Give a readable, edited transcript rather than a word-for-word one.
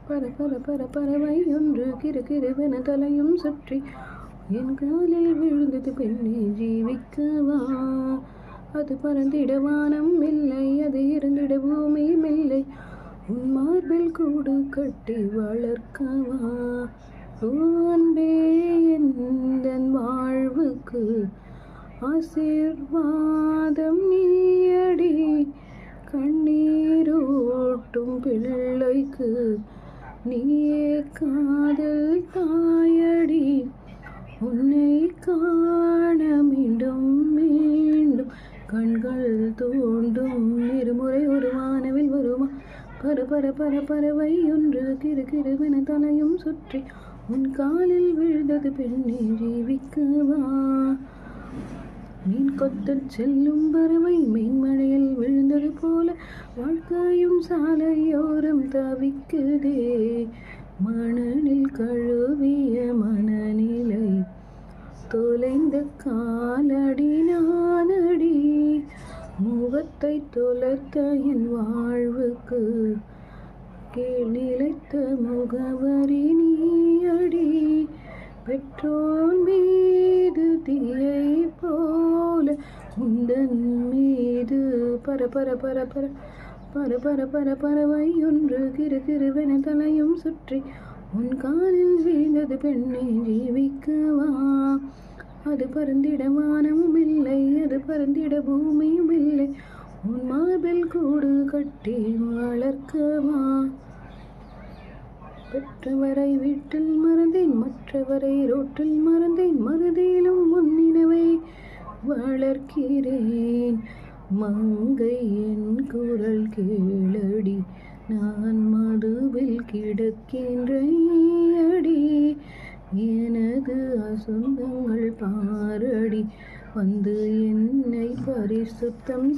பர பர பர பறவை ஒன்று கிறுகிறுவென தலையும் சுற்றி என் காலில் விழுந்தது பெண்ணே ஜீவிக்கவா. அது பறந்திட வானம் இல்லை, அது இருந்திட பூமியும் இல்லை, உன் மார்பில் கூடு கட்டி வளர்க்கவா. அன்பே எந்தன் வாழ்வுக்கு ஆசீர்வாதம் நீயடி, கண்ணீரோட்டும் பிள்ளைக்கு நீயே காதல் தாயடி. உன்னை காண மீண்டும் மீண்டும் கண்கள் தோண்டும், இருமுறை ஒரு வானவில் வருமா. பர பர பர பறவை ஒன்று கிறுகிறுவென தலையும் சுற்றி உன் காலில் விழுந்தது பெண்ணே ஜீவிக்கவா. மீன் கொத்தச் செல்லும் பறவை மீன்மழையில் விழுந்தது போல வாழ்க்கையும் சாலையோரம் தவிக்குதே. மணலில் கழுவிய மனநிலை தொலைந்த காலடி நானடி, முகத்தை தொலைத்த என் வாழ்வுக்கு நிலைத்த முகவரி நீயடி. பெட்ரோல் மீது தீயை போல முந்தன் மீது பர பர பர பர பர பர பர பறவை ஒன்று கிறுகிறுவென தலையும் சுற்றி உன் காலில் வீழ்ந்தது பெண்ணே ஜீவிக்கவா. அது பறந்திட வானமும் இல்லை, அது பறந்திட பூமியும் இல்லை, உன் மார்பில் கூடு கட்டி வளர்க்கவா. பெற்றவரை வீட்டில் மறந்தேன், மற்றவரை ரோட்டில் மறந்தேன், மறுதியிலும் முன்னினவை வளர்க்கிறேன். மங்கை என் குரல் கேளடி, நான் மதுவில் கிடக்கின்ற அடி. எனது அசுத்தங்கள் பாரடி, வந்து என்னை பரிசுத்தம்